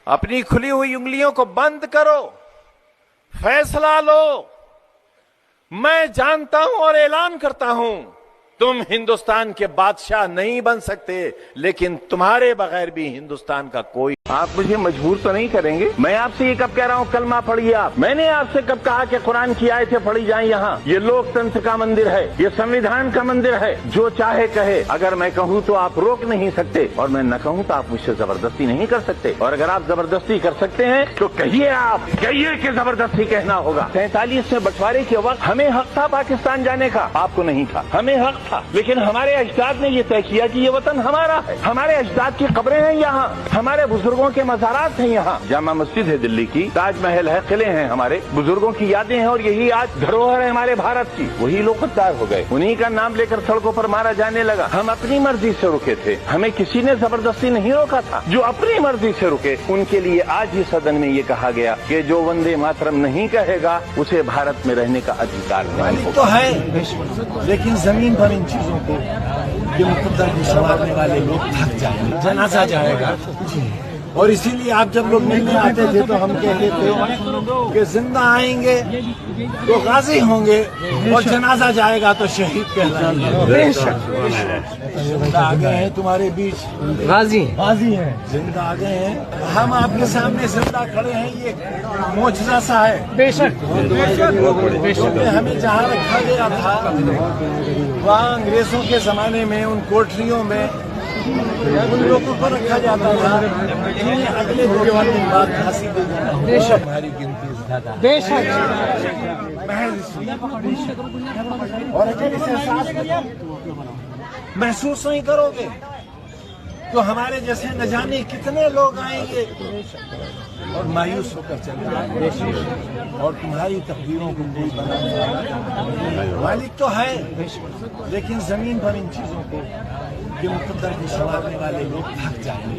अपनी खुली हुई उंगलियों को बंद करो, फैसला लो। मैं जानता हूं और ऐलान करता हूं, तुम हिंदुस्तान के बादशाह नहीं बन सकते, लेकिन तुम्हारे बगैर भी हिंदुस्तान का कोई। आप मुझे मजबूर तो नहीं करेंगे? मैं आपसे ये कब कह रहा हूँ कलमा पढ़िए आप? मैंने आपसे कब कहा कि कुरान की आयतें पढ़ी जाएं यहाँ? ये लोकतंत्र का मंदिर है, ये संविधान का मंदिर है, जो चाहे कहे। अगर मैं कहूँ तो आप रोक नहीं सकते, और मैं न कहूँ तो आप मुझसे जबरदस्ती नहीं कर सकते। और अगर आप जबरदस्ती कर सकते हैं तो कहिए, आप कहिए कि जबरदस्ती कहना होगा। 47 में बंटवारे के वक्त हमें हक था पाकिस्तान जाने का, आपको नहीं था। हमें हक था, लेकिन हमारे अजदाद ने ये तय किया कि ये वतन हमारा है। हमारे अजदाद की कब्रें हैं यहाँ, हमारे बुजुर्गों के मज़ारात हैं यहाँ, जामा मस्जिद है दिल्ली की, ताजमहल है, किले हैं, हमारे बुजुर्गों की यादें हैं, और यही आज धरोहर है हमारे भारत की। वही लोग गद्दार हो गए, उन्हीं का नाम लेकर सड़कों पर मारा जाने लगा। हम अपनी मर्जी से रुके थे, हमें किसी ने जबरदस्ती नहीं रोका था। जो अपनी मर्जी से रुके उनके लिए आज ही सदन में ये कहा गया कि जो वंदे मातरम नहीं कहेगा उसे भारत में रहने का अधिकार नहीं तो है, लेकिन जमीन पर इन चीजों को ये मुकद्दर की संवारने वाले लोग थक जाएंगे, जनाजा जाएगा। और इसीलिए आप जब लोग मिलने आते थे तो हम कहते थे कि जिंदा आएंगे तो गाजी होंगे, और जनाजा जाएगा तो शहीद कहलाएंगे। जिंदा आ गए हैं तुम्हारे बीच, गाजी हैं, जिंदा आ गए हैं। हम आपके सामने जिंदा खड़े हैं, ये मोजज़ा सा है। बेशक हमें जहाँ रखा गया था वहाँ अंग्रेजों के जमाने में उन कोठरियों में उन लोगों को रखा जाता था, इन्हें अगले 2 दिन बाद फांसी दी जाती। बेशक हमारी गिनती ज्यादा, बेशक और अगर इसे महसूस नहीं करोगे तो हमारे जैसे न जाने कितने लोग आएंगे और मायूस होकर चले जाएंगे, और तुम्हारी तकदीरों को कोई बनाने वाला मालिक तो है, लेकिन जमीन पर इन चीजों को ये मुकद्दर की संवारने वाले लोग थक जाएंगे।